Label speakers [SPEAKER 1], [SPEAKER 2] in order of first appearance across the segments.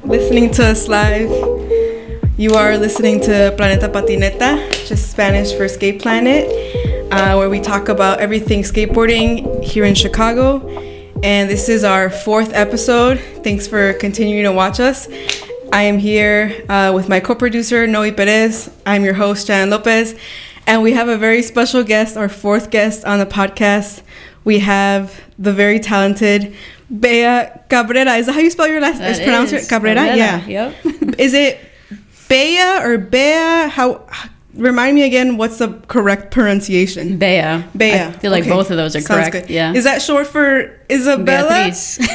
[SPEAKER 1] listening to us live. You are listening to Planeta Patineta, just Spanish for Skate Planet, where we talk about everything skateboarding here in Chicago. And this is our 4th episode. Thanks for continuing to watch us. I am here with my co-producer, Noe Perez. I'm your host, Jan Lopez. And we have a very special guest, our 4th guest on the podcast. We have the very talented Bea Cabrera. Is that how you spell your last name? Is pronounced Cabrera?
[SPEAKER 2] Cabrera?
[SPEAKER 1] Yeah.
[SPEAKER 2] Yep.
[SPEAKER 1] Is it Bea or Bea? How? Remind me again, what's the correct pronunciation?
[SPEAKER 2] Bea.
[SPEAKER 1] Bea.
[SPEAKER 2] I feel like both of those are
[SPEAKER 1] Sounds
[SPEAKER 2] correct.
[SPEAKER 1] good.
[SPEAKER 2] Yeah.
[SPEAKER 1] Is that short for Isabella?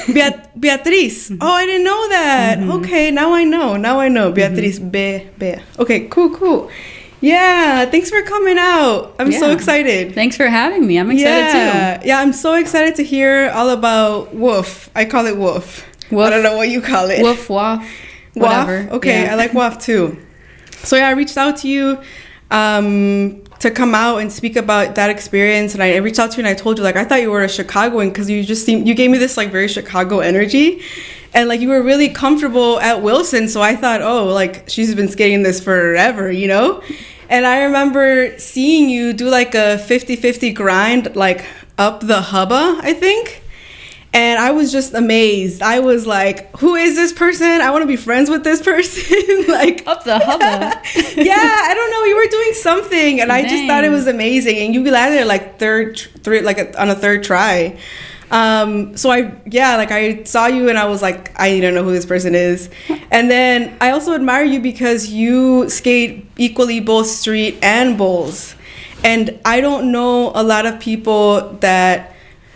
[SPEAKER 2] Beatriz.
[SPEAKER 1] Beatriz. Oh, I didn't know that.
[SPEAKER 2] Mm-hmm.
[SPEAKER 1] Okay, now I know. Beatriz. Bea. Okay, cool. Yeah, thanks for coming out. I'm so excited.
[SPEAKER 2] Thanks for having me. I'm excited too.
[SPEAKER 1] Yeah, I'm so excited to hear all about Woof. I call it Woof. I don't know what you call it.
[SPEAKER 2] Woof, waff, whatever.
[SPEAKER 1] Waff? Okay, yeah. I like Waff too. So yeah, I reached out to you to come out and speak about that experience, and I reached out to you and I told you, like, I thought you were a Chicagoan because you gave me this like very Chicago energy, and like you were really comfortable at Wilson, so I thought, oh, like she's been skating this forever, you know? And I remember seeing you do like a 50-50 grind, like up the hubba, I think. And I was just amazed. I was like, who is this person? I want to be friends with this person. Like
[SPEAKER 2] up the hubba.
[SPEAKER 1] Yeah, I don't know. You were doing something and I just thought it was amazing. And you landed like on a third try. So I saw you and I was like, I need to know who this person is. And then I also admire you because you skate equally both street and bowls. And I don't know a lot of people that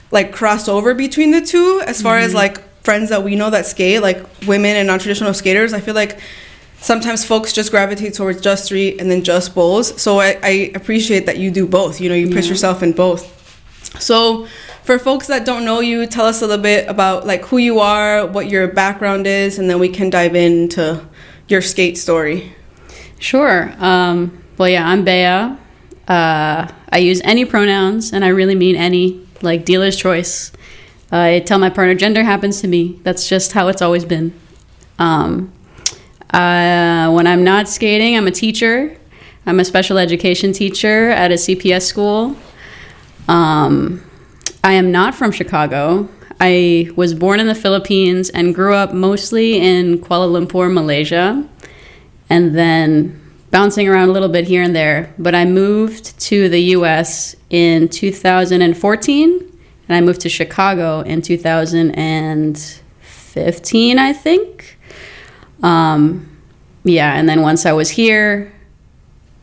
[SPEAKER 1] like cross over between the two as far as like friends that we know that skate, like women and non-traditional skaters. I feel like sometimes folks just gravitate towards just street and then just bowls. So I appreciate that you do both. You know, you push yourself in both. So for folks that don't know you, tell us a little bit about like who you are, what your background is, and then we can dive into your skate story.
[SPEAKER 2] Sure. Well, yeah, I'm Bea. I use any pronouns, and I really mean any, like dealer's choice. I tell my partner gender happens to me. That's just how it's always been. When I'm not skating, I'm a teacher. I'm a special education teacher at a CPS school. I am not from Chicago. I was born in the Philippines and grew up mostly in Kuala Lumpur, Malaysia, and then bouncing around a little bit here and there. But I moved to the U.S. in 2014, and I moved to Chicago in 2015, I think. And then once I was here,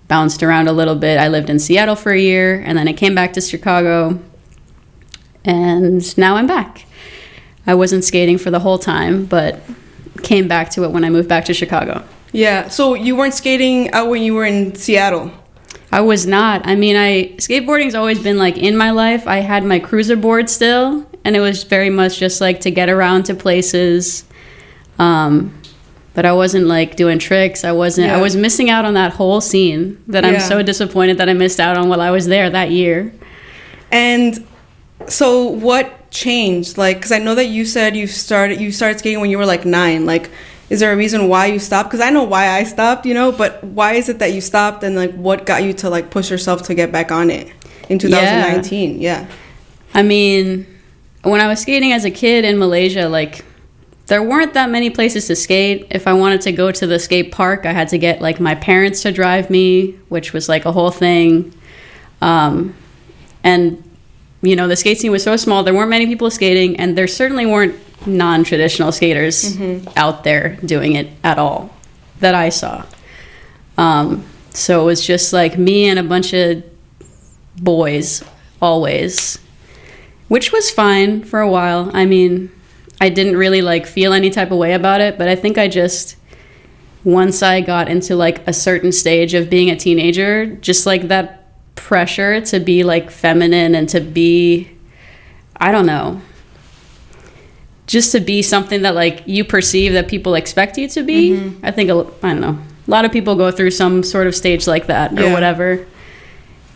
[SPEAKER 2] bounced around a little bit. I lived in Seattle for a year, and then I came back to Chicago, and now I'm back. I wasn't skating for the whole time, but came back to it when I moved back to Chicago.
[SPEAKER 1] Yeah, so you weren't skating out when you were in Seattle?
[SPEAKER 2] I was not. I mean, skateboarding's always been like in my life. I had my cruiser board still, and it was very much just like to get around to places. But I wasn't like doing tricks. I was missing out on that whole scene that I'm so disappointed that I missed out on while I was there that year. And
[SPEAKER 1] so what changed? Like, because I know that you said you started skating when you were like 9. Like, is there a reason why you stopped? Because I know why I stopped, you know, but why is it that you stopped, and like what got you to like push yourself to get back on it in 2019? Yeah.
[SPEAKER 2] I mean, when I was skating as a kid in Malaysia, like there weren't that many places to skate. If I wanted to go to the skate park, I had to get like my parents to drive me, which was like a whole thing. And you know, the skate scene was so small, there weren't many people skating, and there certainly weren't non-traditional skaters out there doing it at all that I saw. So it was just like me and a bunch of boys always, which was fine for a while. I mean, I didn't really like feel any type of way about it, but I think once I got into like a certain stage of being a teenager, just like that pressure to be like feminine and to be, I don't know, just to be something that like you perceive that people expect you to be. I think, I don't know, a lot of people go through some sort of stage like that or whatever.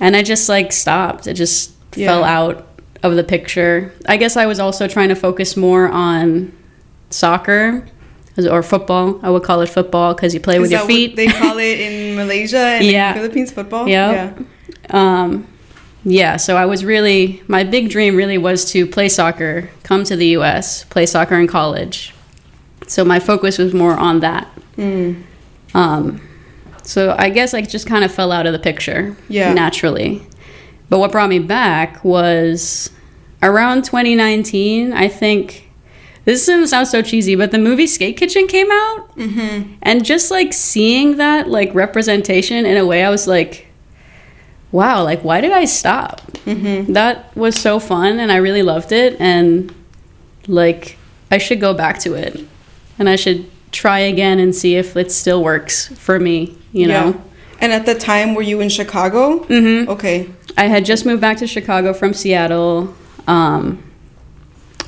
[SPEAKER 2] And I just like stopped. It just fell out of the picture. I guess I was also trying to focus more on soccer. or football. I would call it football because you play with your feet.
[SPEAKER 1] What they call it in Malaysia and in Philippines, football?
[SPEAKER 2] Yep. Yeah. So I was really, my big dream really was to play soccer, come to the U.S., play soccer in college. So my focus was more on that. So I guess I just kind of fell out of the picture naturally. But what brought me back was around 2019, I think. This is going to sound so cheesy, but the movie Skate Kitchen came out. And just like seeing that like representation in a way, I was like, wow, like why did I stop? That was so fun and I really loved it. And like I should go back to it. And I should try again and see if it still works for me, you know?
[SPEAKER 1] And at the time, were you in Chicago? Okay.
[SPEAKER 2] I had just moved back to Chicago from Seattle.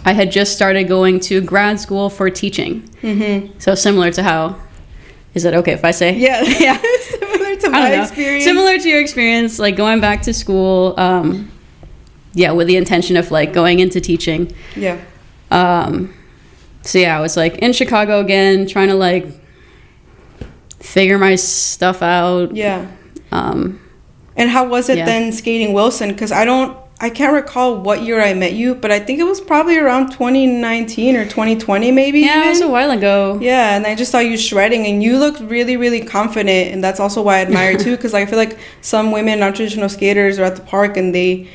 [SPEAKER 2] I had just started going to grad school for teaching. So similar to how, is it okay if I say?
[SPEAKER 1] Yeah. Similar to my experience.
[SPEAKER 2] Similar to your experience, like going back to school, with the intention of like going into teaching. So yeah, I was like in Chicago again, trying to like figure my stuff out.
[SPEAKER 1] And how was it then skating Wilson? Because I can't recall what year I met you, but I think it was probably around 2019 or 2020 maybe.
[SPEAKER 2] Yeah, it was a while ago.
[SPEAKER 1] Yeah, and I just saw you shredding, and you looked really, really confident, and that's also why I admire too, because I feel like some women, non-traditional skaters, are at the park and they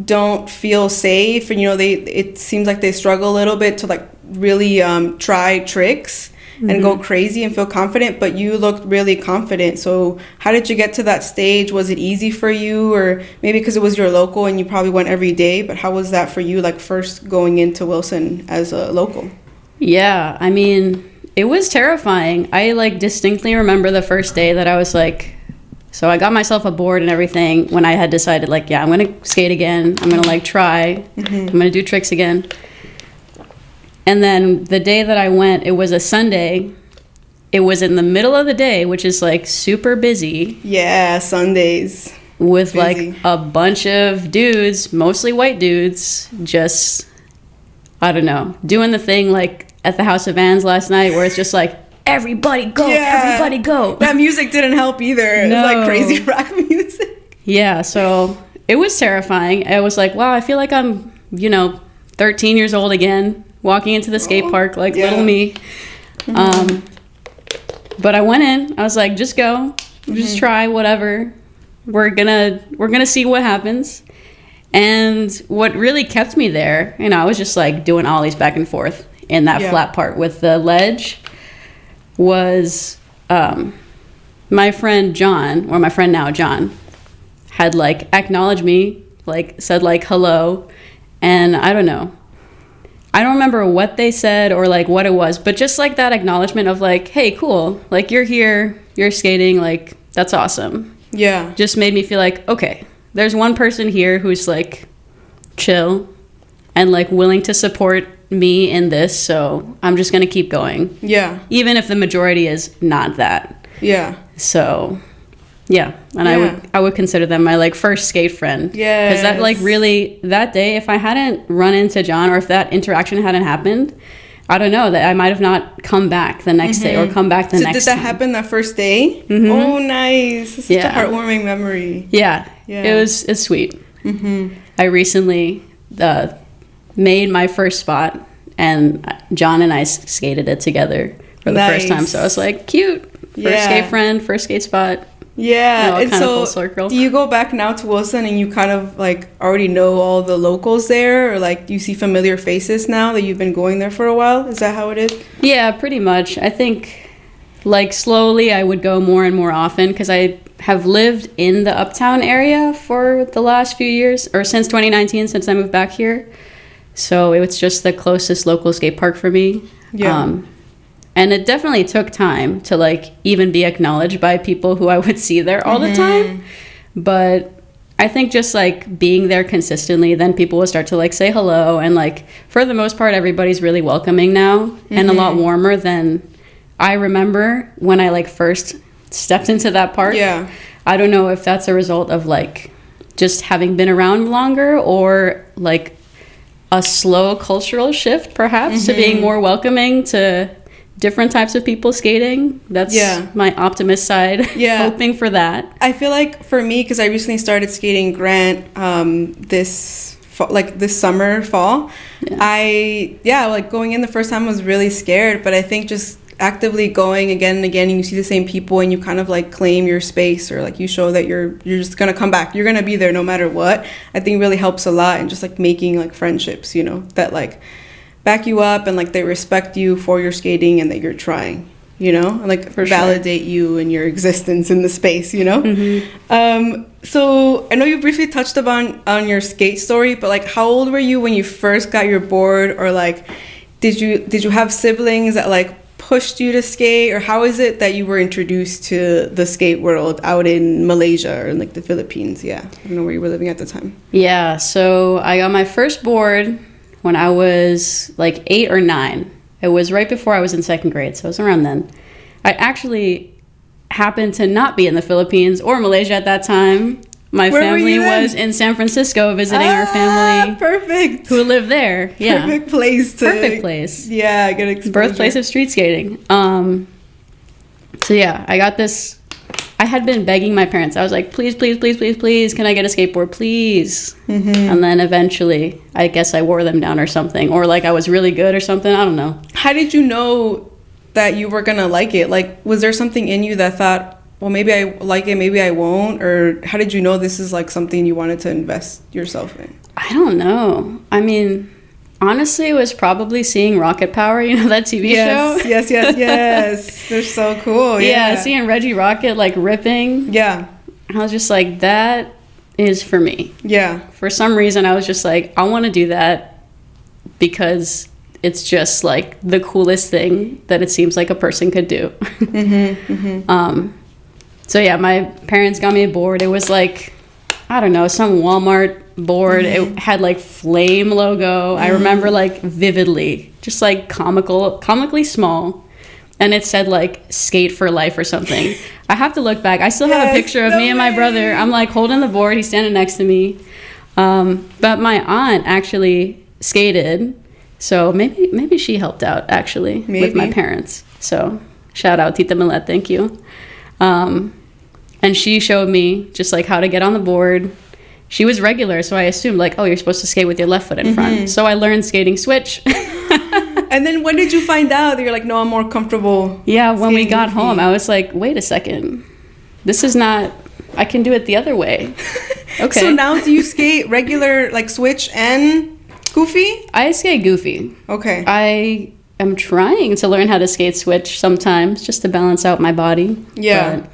[SPEAKER 1] don't feel safe, and it seems like they struggle a little bit to like really try tricks and go crazy and feel confident, but you looked really confident. So how did you get to that stage? Was it easy for you, or maybe because it was your local and you probably went every day, but how was that for you, like first going into Wilson as a local?
[SPEAKER 2] Yeah, I mean, it was terrifying. I like distinctly remember the first day that I was like, so I got myself a board and everything when I had decided like, I'm going to skate again. I'm going to like try. I'm going to do tricks again. And then the day that I went, it was a Sunday. It was in the middle of the day, which is like super busy.
[SPEAKER 1] Yeah, Sundays.
[SPEAKER 2] With busy. Like a bunch of dudes, mostly white dudes, just, I don't know, doing the thing like at the House of Vans last night where it's just like, everybody go, everybody go.
[SPEAKER 1] That music didn't help either.
[SPEAKER 2] No.
[SPEAKER 1] It was like crazy rock music.
[SPEAKER 2] Yeah, so it was terrifying. I was like, wow, I feel like I'm, 13 years old again. Walking into the skate park like little me. But I went in. I was like, just go. Just try whatever. We're gonna see what happens. And what really kept me there, I was just like doing ollies back and forth in that flat part with the ledge, was my friend John, or my friend now John, had like acknowledged me, like said like hello, and I don't know. I don't remember what they said or like what it was, but just like that acknowledgement of like, hey, cool, like you're here, you're skating, like that's awesome.
[SPEAKER 1] Yeah.
[SPEAKER 2] Just made me feel like, okay, there's one person here who's like chill and like willing to support me in this, so I'm just gonna keep going.
[SPEAKER 1] Yeah.
[SPEAKER 2] Even if the majority is not that.
[SPEAKER 1] Yeah.
[SPEAKER 2] So yeah, and I would consider them my like first skate friend.
[SPEAKER 1] Yeah,
[SPEAKER 2] because that like really, that day, if I hadn't run into John, or if that interaction hadn't happened, I don't know, that I might have not come back the next day or come back the next.
[SPEAKER 1] Did that happen that first day? Oh, nice! It's such a heartwarming memory.
[SPEAKER 2] Yeah, it's sweet. I recently made my first spot, and John and I skated it together for the first time. So I was like, cute, first skate friend, first skate spot.
[SPEAKER 1] Yeah, and
[SPEAKER 2] kind
[SPEAKER 1] so
[SPEAKER 2] of full circle.
[SPEAKER 1] Do you go back now to Wilson and you kind of like already know all the locals there, or like do you see familiar faces now that you've been going there for a while? Is that how it is? Yeah,
[SPEAKER 2] pretty much. I think like slowly I would go more and more often because I have lived in the Uptown area for the last few years, or since 2019, since I moved back here. So it was just the closest local skate park for me.
[SPEAKER 1] Yeah.
[SPEAKER 2] And it definitely took time to like even be acknowledged by people who I would see there all the time. But I think just like being there consistently, then people will start to like say hello. And like for the most part, everybody's really welcoming now and a lot warmer than I remember when I like first stepped into that park.
[SPEAKER 1] Yeah.
[SPEAKER 2] I don't know if that's a result of like just having been around longer, or like a slow cultural shift perhaps to being more welcoming to different types of people skating. That's my optimist side. Hoping for that.
[SPEAKER 1] I feel like for me, because I recently started skating Grant this summer, fall. Like going in the first time I was really scared, but I think just actively going again and again, and you see the same people, and you kind of like claim your space, or like you show that you're just gonna come back, you're gonna be there no matter what. I think really helps a lot, and just like making like friendships, you know, that like back you up, and like they respect you for your skating and that you're trying, you know, and like validate you and your existence in the space, you know. So I know you briefly touched upon on your skate story, but like how old were you when you first got your board, or like did you have siblings that like pushed you to skate, or how is it that you were introduced to the skate world out in Malaysia or in like the Philippines? I don't know where you were living at the time.
[SPEAKER 2] So I got my first board when I was like 8 or 9. It was right before I was in 2nd grade, so it was around then. I actually happened to not be in the Philippines or Malaysia at that time. My family was in San Francisco visiting our family.
[SPEAKER 1] Perfect.
[SPEAKER 2] Who lived there.
[SPEAKER 1] Perfect place.
[SPEAKER 2] Perfect place.
[SPEAKER 1] Yeah, get exposure.
[SPEAKER 2] Birthplace of street skating. I got this. I had been begging my parents. I was like, please, please, please, please, please, can I get a skateboard, please? And then eventually, I guess I wore them down or something. Or like I was really good or something. I don't know.
[SPEAKER 1] How did you know that you were going to like it? Like, was there something in you that thought, well, maybe I like it, maybe I won't? Or how did you know this is like something you wanted to invest yourself in?
[SPEAKER 2] I don't know. I mean, honestly, it was probably seeing Rocket Power, you know, that TV show?
[SPEAKER 1] Yes. They're so cool. Yeah,
[SPEAKER 2] seeing Reggie Rocket like ripping.
[SPEAKER 1] Yeah.
[SPEAKER 2] I was just like, that is for me.
[SPEAKER 1] Yeah.
[SPEAKER 2] For some reason, I was just like, I want to do that because it's just like the coolest thing that it seems like a person could do. So yeah, my parents got me a board. It was like, I don't know, some Walmart board. It had like Flame logo. I remember like vividly, just like comically small. And it said like skate for life or something. I have to look back. I still have a picture of me and my brother. I'm like holding the board. He's standing next to me. But my aunt actually skated. So maybe she helped out actually with my parents. So shout out Tita Millet. Thank you. And she showed me just like how to get on the board. She was regular, so I assumed like, oh, you're supposed to skate with your left foot in front. So I learned skating switch.
[SPEAKER 1] And then when did you find out that you're like, no, I'm more comfortable?
[SPEAKER 2] Yeah, when we got home, I was like, wait a second. This is not, I can do it the other way. Okay.
[SPEAKER 1] So now do you skate regular, like switch and goofy?
[SPEAKER 2] I skate goofy.
[SPEAKER 1] Okay.
[SPEAKER 2] I am trying to learn how to skate switch sometimes just to balance out my body.
[SPEAKER 1] Yeah.
[SPEAKER 2] But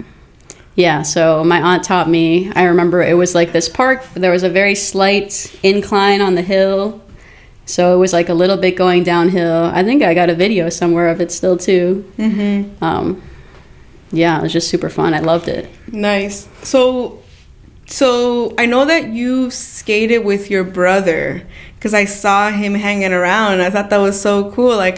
[SPEAKER 2] yeah, so my aunt taught me. I remember it was like this park. There was a very slight incline on the hill. So it was like a little bit going downhill. I think I got a video somewhere of it still too. Yeah, it was just super fun. I loved it. Nice.
[SPEAKER 1] So I know that you skated with your brother, because I saw him hanging around. I thought that was so cool. Like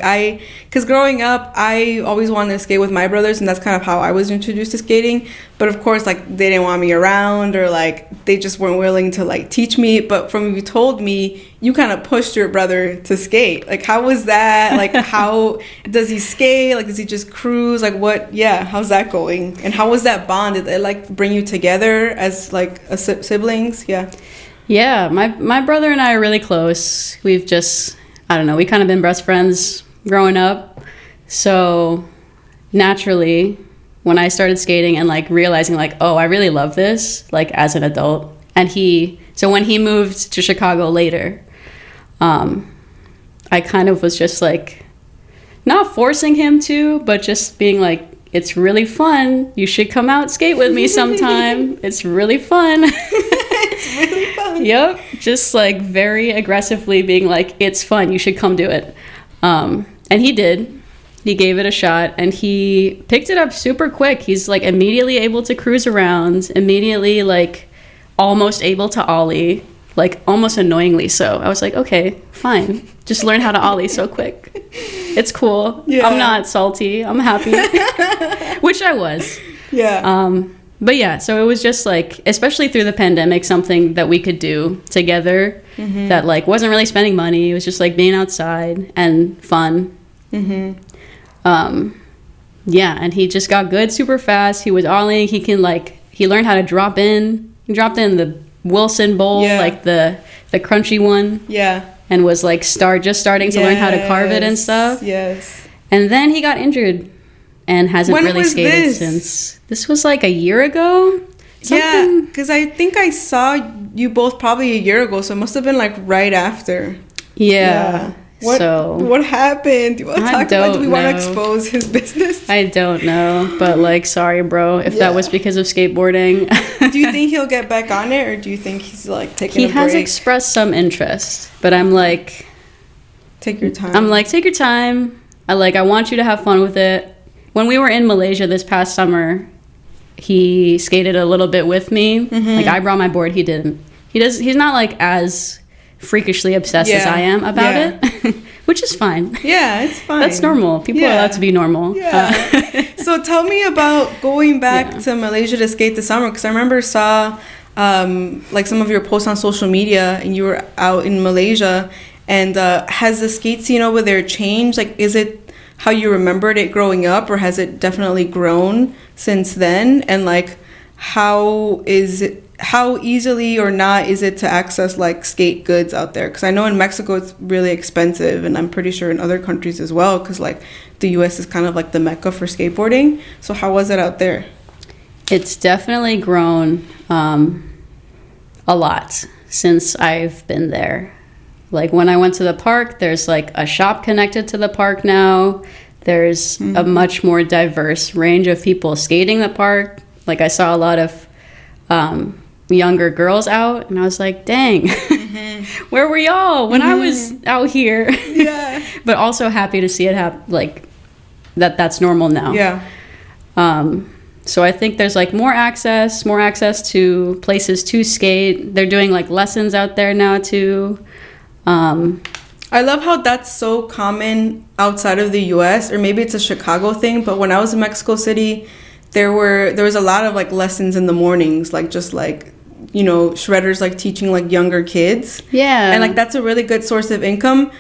[SPEAKER 1] because growing up, I always wanted to skate with my brothers, and that's kind of how I was introduced to skating. But of course, like they didn't want me around, or like they just weren't willing to like teach me. But from what you told me, you kind of pushed your brother to skate. Like how was that? Like how does he skate? Like does he just cruise? Like what? Yeah, how's that going? And how was that bond? Did it like bring you together as like siblings? Yeah.
[SPEAKER 2] Yeah, my brother and I are really close. We've just, I don't know, we kind of been best friends growing up. So naturally, when I started skating and like realizing like, oh, I really love this, like as an adult. And so when he moved to Chicago later, I kind of was just like, not forcing him to, but just being like, it's really fun. You should come out skate with me sometime. It's really fun.
[SPEAKER 1] It's really fun.
[SPEAKER 2] Yep. Just like very aggressively being like, it's fun. You should come do it. And he did. He gave it a shot and he picked it up super quick. He's like immediately able to cruise around, immediately like almost able to ollie, like almost annoyingly so. I was like, okay, fine. Just learn how to ollie so quick. It's cool. Yeah. I'm not salty. I'm happy. Which I was.
[SPEAKER 1] Yeah.
[SPEAKER 2] But yeah, so it was just like, especially through the pandemic, something that we could do together that like wasn't really spending money. It was just like being outside and fun. Yeah, and he just got good super fast. He was ollie. He learned how to drop in. He dropped in the Wilson bowl, like the crunchy one.
[SPEAKER 1] Yeah.
[SPEAKER 2] And was like just starting to learn how to carve it and stuff.
[SPEAKER 1] Yes.
[SPEAKER 2] And then he got injured and hasn't really skated since. This was like a year ago.
[SPEAKER 1] Yeah, because I think I saw you both probably a year ago, so it must have been like right after.
[SPEAKER 2] Yeah.
[SPEAKER 1] What happened? Do you want to talk about? Do we want to expose his business?
[SPEAKER 2] I don't know, but like, sorry, bro, if that was because of skateboarding.
[SPEAKER 1] Do you think he'll get back on it, or do you think he's like taking a break?
[SPEAKER 2] He has expressed some interest, but I'm like,
[SPEAKER 1] take your time.
[SPEAKER 2] I'm like, take your time. I want you to have fun with it. When we were in Malaysia this past summer, he skated a little bit with me. Like, I brought my board, he didn't. He's not like as freakishly obsessed as I am about it, which is fine.
[SPEAKER 1] Yeah, it's fine.
[SPEAKER 2] That's normal. People are allowed to be normal.
[SPEAKER 1] Yeah. So tell me about going back to Malaysia to skate this summer, because I remember saw like some of your posts on social media, and you were out in Malaysia. And has the skate scene over there changed? Like, is it how you remembered it growing up, or has it definitely grown since then? And like, how easily or not is it to access like skate goods out there? Because I know in Mexico it's really expensive, and I'm pretty sure in other countries as well, because like the US is kind of like the mecca for skateboarding. So how was it out there?
[SPEAKER 2] It's definitely grown a lot since I've been there. Like, when I went to the park, there's like a shop connected to the park now. There's a much more diverse range of people skating the park. Like, I saw a lot of younger girls out, and I was like, dang, where were y'all when I was out here?
[SPEAKER 1] Yeah.
[SPEAKER 2] But also happy to see it like that's normal now.
[SPEAKER 1] Yeah.
[SPEAKER 2] So I think there's like more access to places to skate. They're doing like lessons out there now too.
[SPEAKER 1] I love how that's so common outside of the US, or maybe it's a Chicago thing, but when I was in Mexico City, there was a lot of like lessons in the mornings, like just like, you know, shredders like teaching like younger kids.
[SPEAKER 2] Yeah.
[SPEAKER 1] And like that's a really good source of income.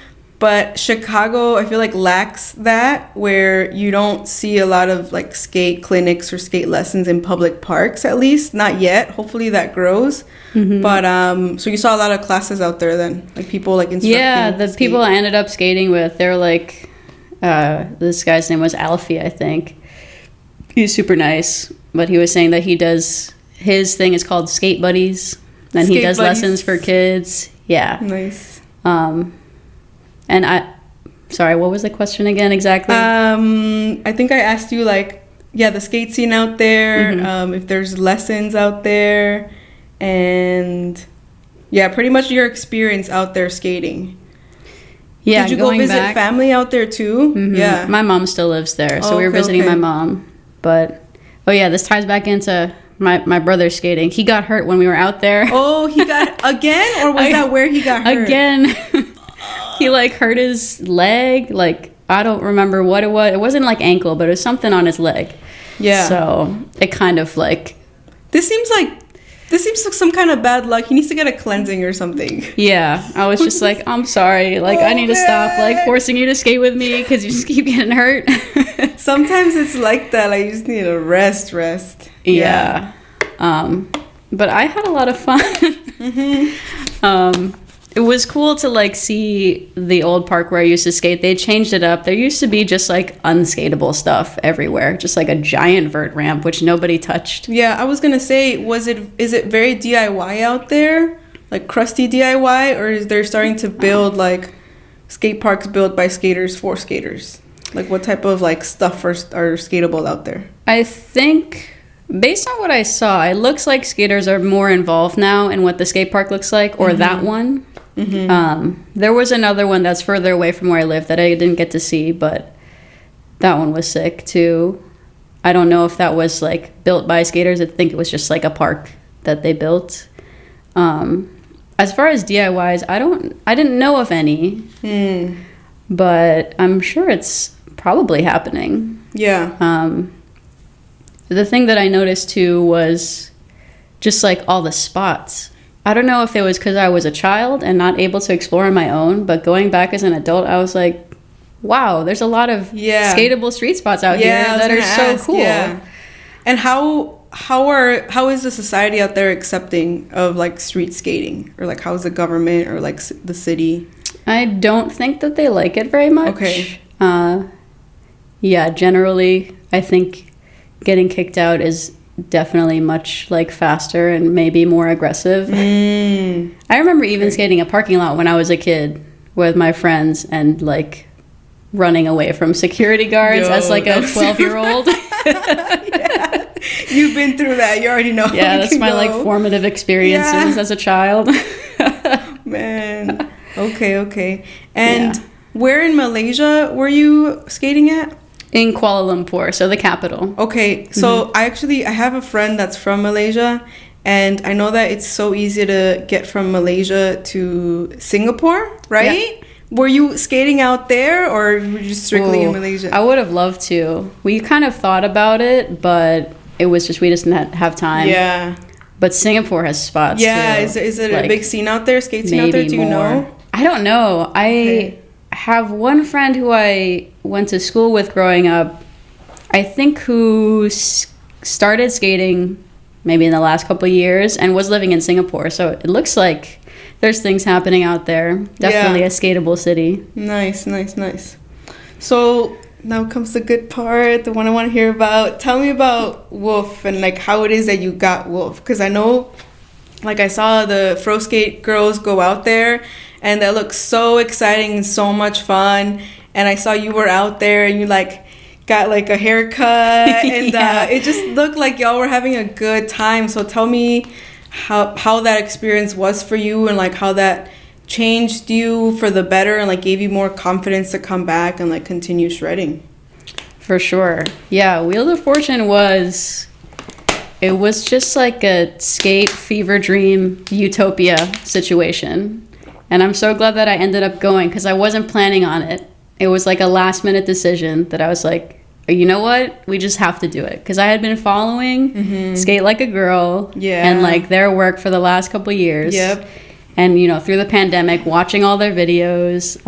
[SPEAKER 1] But Chicago, I feel like lacks that, where you don't see a lot of like skate clinics or skate lessons in public parks, at least not yet. Hopefully that grows. But so you saw a lot of classes out there then, like people like instructing.
[SPEAKER 2] Yeah, the skate. People I ended up skating with, they're like, this guy's name was Alfie, I think. He's super nice, but he was saying that his thing is called Skate Buddies, and he does lessons for kids. Yeah.
[SPEAKER 1] Nice.
[SPEAKER 2] And sorry, what was the question again exactly?
[SPEAKER 1] I think I asked you like, the skate scene out there, if there's lessons out there, and pretty much your experience out there skating. Yeah. Did you go visit family out there too? Yeah.
[SPEAKER 2] My mom still lives there, so we were visiting my mom. But this ties back into my brother skating. He got hurt when we were out there.
[SPEAKER 1] Oh, he got again, or was that where he got hurt?
[SPEAKER 2] Again. He like hurt his leg. Like, I don't remember what it was. It wasn't like ankle, but it was something on his leg. Yeah. So it kind of like,
[SPEAKER 1] this seems like some kind of bad luck. He needs to get a cleansing or something.
[SPEAKER 2] Yeah. I was just like, I'm sorry. Like, I need to stop like forcing you to skate with me because you just keep getting hurt.
[SPEAKER 1] Sometimes it's like that. Like, you just need a rest.
[SPEAKER 2] Yeah. But I had a lot of fun. It was cool to like see the old park where I used to skate. They changed it up. There used to be just like unskateable stuff everywhere, just like a giant vert ramp which nobody touched. Yeah,
[SPEAKER 1] I was gonna say, is it very DIY out there, like crusty DIY, or is there starting to build like skate parks built by skaters for skaters? Like, what type of like stuff are skateable out there?
[SPEAKER 2] I think, based on what I saw, it looks like skaters are more involved now in what the skate park looks like, or that one. There was another one that's further away from where I live that I didn't get to see, but that one was sick too. I don't know if that was like built by skaters. I think it was just like a park that they built. As far as DIYs, I didn't know of any, but I'm sure it's probably happening. Yeah. The thing that I noticed too was just like all the spots. I don't know if it was because I was a child and not able to explore on my own, but going back as an adult, I was like, wow, there's a lot of skatable street spots out here that are so cool.
[SPEAKER 1] Yeah. And how is the society out there accepting of like street skating, or like how's the government or like the city?
[SPEAKER 2] I don't think that they like it very much.
[SPEAKER 1] Okay.
[SPEAKER 2] Yeah, generally, I think getting kicked out is definitely much like faster and maybe more aggressive. I remember even skating a parking lot when I was a kid with my friends and like running away from security guards as like a 12-year-old.
[SPEAKER 1] Yeah. You've been through that. You already know.
[SPEAKER 2] Yeah, that's my like formative experiences as a child.
[SPEAKER 1] Man. Okay. And where in Malaysia were you skating at?
[SPEAKER 2] In Kuala Lumpur, so the capital. Okay,
[SPEAKER 1] so I have a friend that's from Malaysia, and I know that it's so easy to get from Malaysia to Singapore, right? Yeah. Were you skating out there, or were you strictly in Malaysia?
[SPEAKER 2] I would have loved to. We kind of thought about it, but it was just we just didn't have time.
[SPEAKER 1] Yeah.
[SPEAKER 2] But Singapore has spots too.
[SPEAKER 1] Is it like, a big scene out there, skate scene out there? Do you know?
[SPEAKER 2] I don't know. I have one friend who I went to school with growing up, I think, who started skating maybe in the last couple of years and was living in Singapore. So it looks like there's things happening out there. Definitely a skatable city.
[SPEAKER 1] Nice. So now comes the good part, the one I want to hear about. Tell me about Wolf and like how it is that you got Wolf. Because I know, like I saw the Fro Skate girls go out there, and that looks so exciting and so much fun. And I saw you were out there and you like got like a haircut and it just looked like y'all were having a good time. So tell me how that experience was for you, and like how that changed you for the better and like gave you more confidence to come back and like continue shredding.
[SPEAKER 2] For sure. Yeah, Wheel of Fortune was just like a skate fever dream utopia situation. And I'm so glad that I ended up going, because I wasn't planning on it. It was like a last minute decision that I was like, you know what? We just have to do it. Because I had been following Skate Like a Girl and like their work for the last couple years.
[SPEAKER 1] Yep.
[SPEAKER 2] And, you know, through the pandemic, watching all their videos,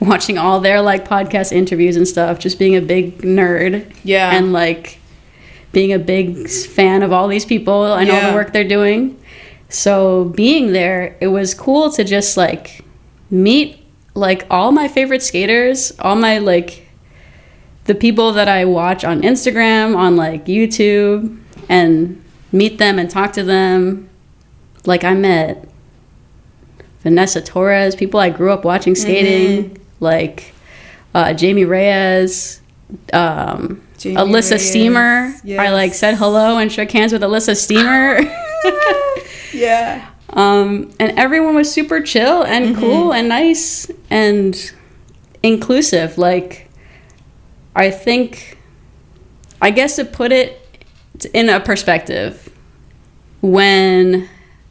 [SPEAKER 2] watching all their like podcast interviews and stuff, just being a big nerd. Yeah. And like being a big fan of all these people and all the work they're doing. So being there, it was cool to just like meet like all my favorite skaters, all my like the people that I watch on Instagram, on like YouTube, and meet them and talk to them. Like I met Vanessa Torres, people I grew up watching skating, like Jamie Reyes, Alyssa Steamer. Yes. I like said hello and shook hands with Alyssa Steamer.
[SPEAKER 1] Yeah.
[SPEAKER 2] And everyone was super chill and cool and nice and inclusive. Like, I guess to put it in a perspective, when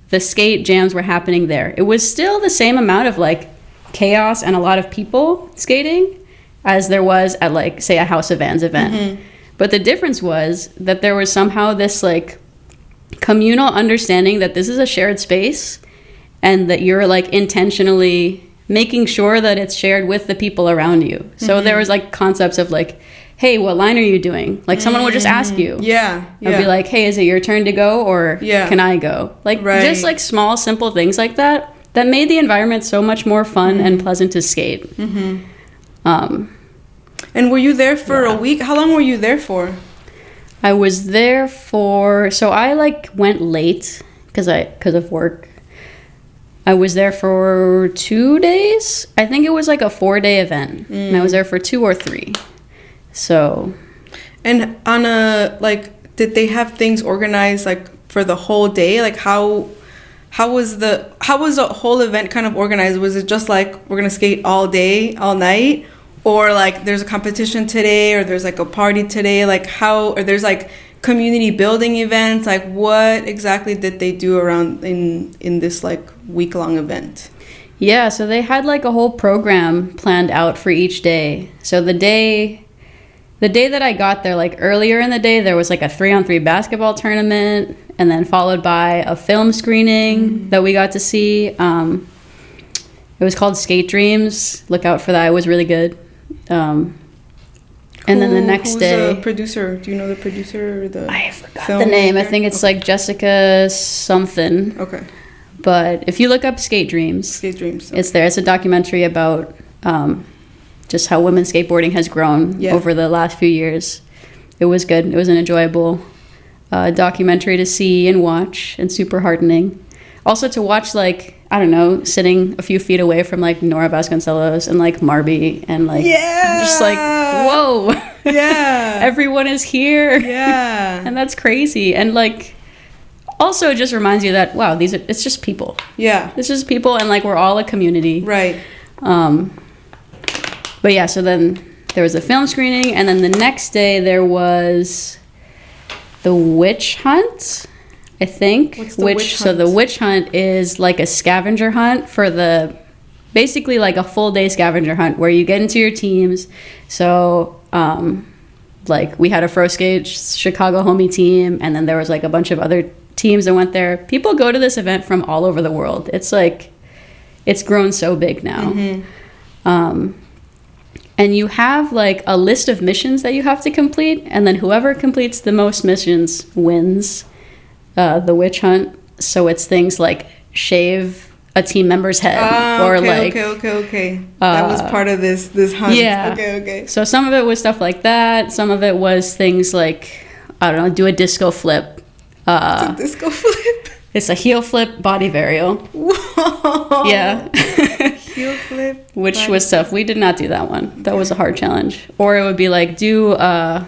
[SPEAKER 2] the skate jams were happening there, it was still the same amount of like chaos and a lot of people skating as there was at like, say, a House of Vans event. But the difference was that there was somehow this like communal understanding that this is a shared space and that you're like intentionally making sure that it's shared with the people around you. So there was like concepts of like, hey, what line are you doing? Like someone would just ask you. Yeah. Or be like, hey, is it your turn to go, or can I go? Like just like small, simple things like that made the environment so much more fun and pleasant to skate. And
[SPEAKER 1] were you there for a week? How long were you there for?
[SPEAKER 2] I was there so I like went late because of work. I was there for 2 days. I think it was like a 4-day event. And I was there for 2 or 3. So.
[SPEAKER 1] And on did they have things organized like for the whole day? Like how was the whole event kind of organized? Was it just like we're gonna skate all day, all night? Or like there's a competition today, or there's like a party today, or there's like community building events? Like what exactly did they do around in this like week-long event?
[SPEAKER 2] Yeah, so they had like a whole program planned out for each day. So the day that I got there, like earlier in the day, there was like a 3-on-3 basketball tournament, and then followed by a film screening that we got to see. It was called Skate Dreams. Look out for that. It was really good. And then the next
[SPEAKER 1] who's
[SPEAKER 2] day,
[SPEAKER 1] the producer? Do you know the producer or the?
[SPEAKER 2] I forgot the name. I think it's like Jessica something.
[SPEAKER 1] Okay.
[SPEAKER 2] But if you look up Skate Dreams,
[SPEAKER 1] Okay.
[SPEAKER 2] it's there. It's a documentary about just how women's skateboarding has grown over the last few years. It was good. It was an enjoyable documentary to see and watch, and super heartening. Also to watch, like, I don't know, sitting a few feet away from like Nora Vasconcelos and like Marby and like just like, whoa.
[SPEAKER 1] Yeah.
[SPEAKER 2] Everyone is here.
[SPEAKER 1] Yeah.
[SPEAKER 2] And that's crazy. And like also it just reminds you that wow, it's just people.
[SPEAKER 1] Yeah.
[SPEAKER 2] It's just people, and like we're all a community.
[SPEAKER 1] Right.
[SPEAKER 2] But yeah, so then there was a film screening, and then the next day there was the witch hunt, I think.
[SPEAKER 1] What's the witch hunt?
[SPEAKER 2] So the witch hunt is like a scavenger hunt for basically like a full day scavenger hunt where you get into your teams. So like we had a Fro Skate Chicago homie team, and then there was like a bunch of other teams that went there. People go to this event from all over the world. It's like, it's grown so big now. Mm-hmm. And you have like a list of missions that you have to complete, and then whoever completes the most missions wins the witch hunt. So it's things like shave a team member's head, or like
[SPEAKER 1] okay. That was part of this hunt.
[SPEAKER 2] Yeah.
[SPEAKER 1] Okay.
[SPEAKER 2] So some of it was stuff like that. Some of it was things like, I don't know, do a disco flip.
[SPEAKER 1] It's a disco flip.
[SPEAKER 2] It's a heel flip body varial.
[SPEAKER 1] Whoa.
[SPEAKER 2] Yeah.
[SPEAKER 1] Heel flip.
[SPEAKER 2] Which was tough. We did not do that one. That was a hard challenge. Or it would be like do a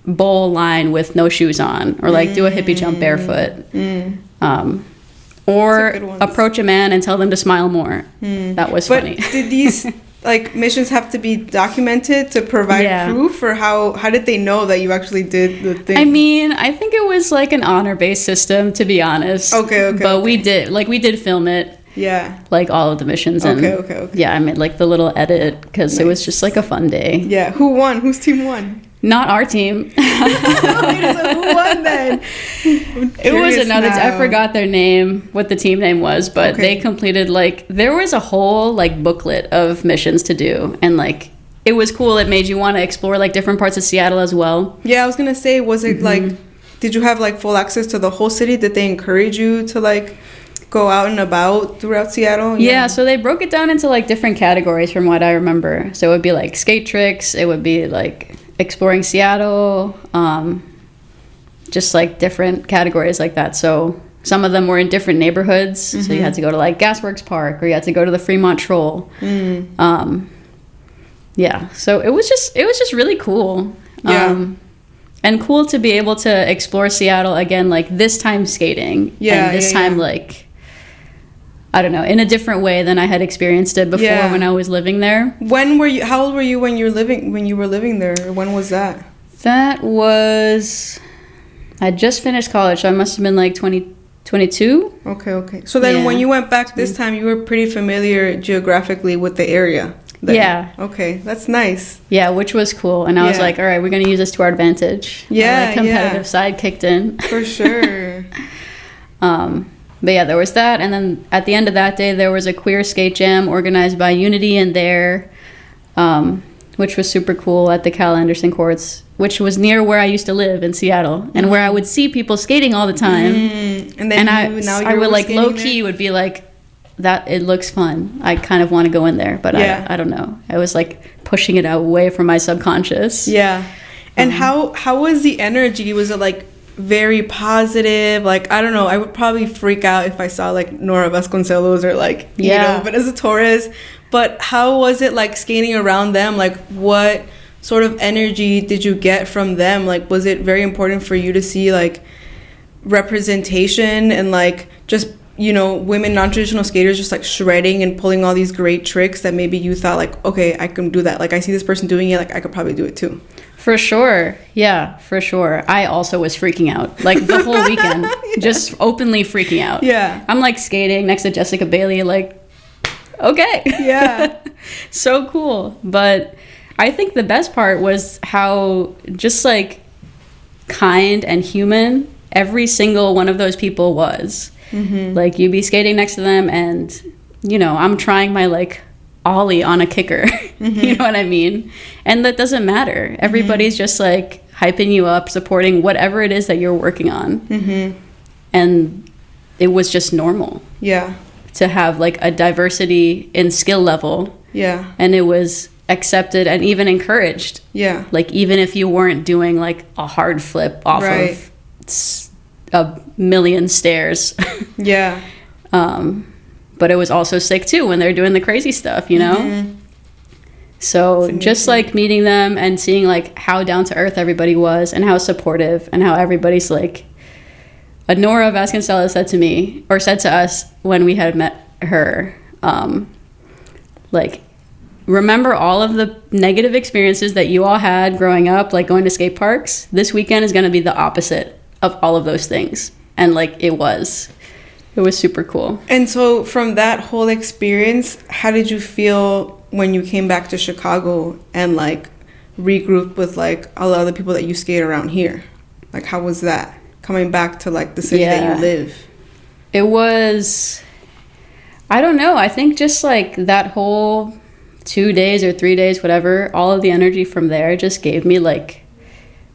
[SPEAKER 2] bowl line with no shoes on, or like do a hippie jump barefoot. Or approach a man and tell them to smile more. That was funny.
[SPEAKER 1] Did these like missions have to be documented to provide proof, or how did they know that you actually did the thing?
[SPEAKER 2] I mean, I think it was like an honor-based system, to be honest.
[SPEAKER 1] Okay.
[SPEAKER 2] But we did film it.
[SPEAKER 1] Yeah.
[SPEAKER 2] Like all of the missions. And
[SPEAKER 1] okay. Yeah,
[SPEAKER 2] I made like the little edit because it was just like a fun day.
[SPEAKER 1] Yeah. Who won? Whose team won?
[SPEAKER 2] Not our team.
[SPEAKER 1] Who won then?
[SPEAKER 2] It was another I forgot their name, what the team name was, but they completed like, there was a whole like booklet of missions to do, and like it was cool. It made you want to explore like different parts of Seattle as well.
[SPEAKER 1] Yeah, I was gonna say, was it like, did you have like full access to the whole city? Did they encourage you to like go out and about throughout Seattle?
[SPEAKER 2] Yeah, so they broke it down into like different categories from what I remember. So it would be like skate tricks, it would be like exploring Seattle, just like different categories like that. So some of them were in different neighborhoods. So you had to go to like Gasworks Park, or you had to go to the Fremont Troll. Yeah, so it was just really cool. And cool to be able to explore Seattle again, like this time skating. And this time like, I don't know, in a different way than I had experienced it before when I was living there.
[SPEAKER 1] How old were you when you were living there? When was that?
[SPEAKER 2] That was, I just finished college, so I must have been like 22.
[SPEAKER 1] Okay. So then when you went back this time, you were pretty familiar geographically with the area then.
[SPEAKER 2] Yeah.
[SPEAKER 1] Okay, that's nice.
[SPEAKER 2] Yeah, which was cool. And I was like, all right, we're going to use this to our advantage.
[SPEAKER 1] Yeah,
[SPEAKER 2] my competitive side kicked in.
[SPEAKER 1] For sure.
[SPEAKER 2] But yeah, there was that. And then at the end of that day, there was a queer skate jam organized by Unity and There, which was super cool at the Cal Anderson courts, which was near where I used to live in Seattle, and where I would see people skating all the time.
[SPEAKER 1] And then
[SPEAKER 2] I would like low key would be like, that it looks fun. I kind of want to go in there, but I don't know. I was like pushing it away from my subconscious.
[SPEAKER 1] Yeah. And how was the energy? Was it like very positive? Like, I don't know, I would probably freak out if I saw like Nora Vasconcelos or like you know, Vanessa Torres. But how was it like skating around them? Like, what sort of energy did you get from them? Like, was it very important for you to see like representation and like just, you know, women non-traditional skaters just like shredding and pulling all these great tricks that maybe you thought like, okay, I can do that. Like, I see this person doing it, like I could probably do it too.
[SPEAKER 2] For sure. Yeah, for sure. I also was freaking out like the whole weekend, just openly freaking out.
[SPEAKER 1] Yeah.
[SPEAKER 2] I'm like skating next to Jessica Bailey, like, okay.
[SPEAKER 1] Yeah.
[SPEAKER 2] So cool. But I think the best part was how just like kind and human every single one of those people was. Like, you'd be skating next to them and, you know, I'm trying my like ollie on a kicker. You know what I mean? And that doesn't matter. Everybody's just like hyping you up, supporting whatever it is that you're working on. And it was just normal.
[SPEAKER 1] Yeah.
[SPEAKER 2] To have like a diversity in skill level. Yeah. And it was accepted and even encouraged. Yeah. Like even if you weren't doing like a hard flip off of a million stairs. Yeah. But it was also sick too when they're doing the crazy stuff, you know? So just like meeting them and seeing like how down to earth everybody was and how supportive and how everybody's like, Nora Vasconcelos said to me, or said to us when we had met her, like, remember all of the negative experiences that you all had growing up, like going to skate parks? This weekend is going to be the opposite of all of those things. And like it was super cool. And so from that whole experience, how did you feel when you came back to Chicago and like regrouped with like a lot of the people that you skate around here? Like how was that coming back to like the city that you live? It was, I don't know, I think just like that whole 2 days or 3 days, whatever, all of the energy from there just gave me like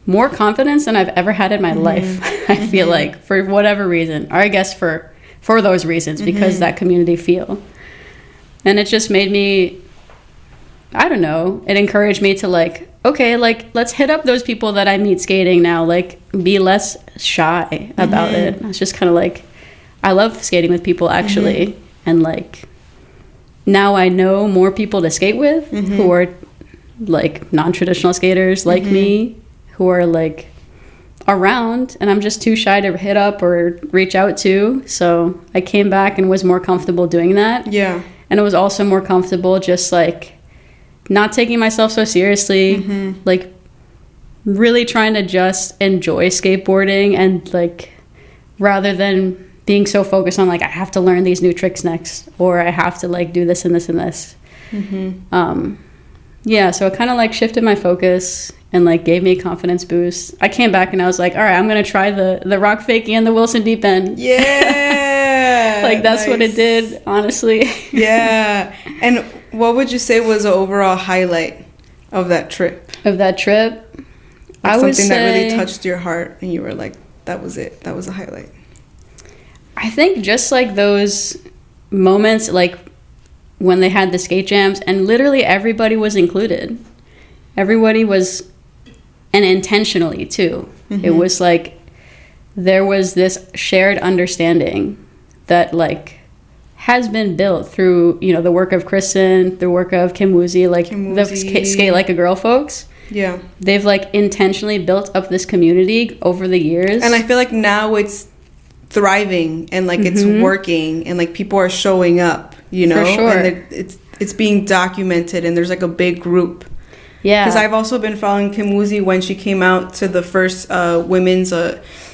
[SPEAKER 2] more confidence than I've ever had in my life. I feel like, for whatever reason, or I guess for those reasons, because that community feel. And it just made me, I don't know, it encouraged me to like, okay, like let's hit up those people that I meet skating now, like be less shy about it. I was just kind of like, I love skating with people actually. And like now I know more people to skate with who are like non-traditional skaters like me, who are like around, and I'm just too shy to hit up or reach out to. So I came back and was more comfortable doing that. Yeah. And it was also more comfortable just like not taking myself so seriously, like really trying to just enjoy skateboarding, and like rather than being so focused on like I have to learn these new tricks next, or I have to like do this and this and this. Yeah, so it kind of like shifted my focus and like gave me a confidence boost. I came back and I was like, all right, I'm gonna try the rock fakie and the Wilson deep end. Yeah. Like that's nice. What it did, honestly. Yeah. And what would you say was the overall highlight of that trip? Of that trip? Like I would say something that really touched your heart and you were like, that was it. That was a highlight. I think just like those moments, like when they had the skate jams and literally everybody was included. Everybody was, and intentionally too. It was like there was this shared understanding that like has been built through, you know, the work of Kristen, the work of Kim Woozy, like the Skate Like a Girl folks. Yeah. They've like intentionally built up this community over the years. And I feel like now it's thriving and like it's working and like people are showing up, you know? For sure. And it's being documented and there's like a big group. Yeah. Because I've also been following Kim Woozy when she came out to the first women's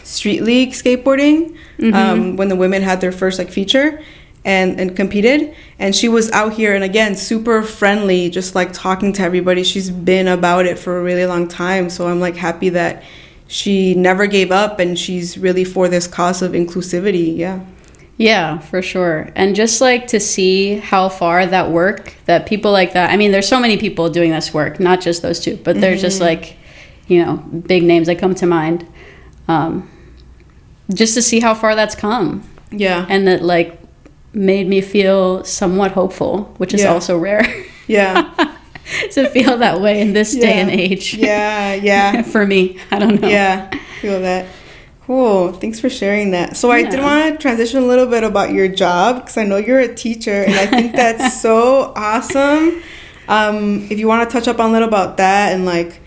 [SPEAKER 2] street league skateboarding, when the women had their first like feature and competed. And she was out here and again, super friendly, just like talking to everybody. She's been about it for a really long time. So I'm like happy that she never gave up and she's really for this cause of inclusivity. Yeah. Yeah, for sure. And just like to see how far that work, that people like that, I mean, there's so many people doing this work, not just those two, but there's just like, you know, big names that come to mind. Just to see how far that's come. Yeah. And that like made me feel somewhat hopeful, which is also rare. Yeah. To feel that way in this day and age. Yeah, yeah. For me, I don't know. Yeah, feel that. Cool. Thanks for sharing that. So I did want to transition a little bit about your job because I know you're a teacher and I think that's so awesome. If you want to touch up on a little about that and like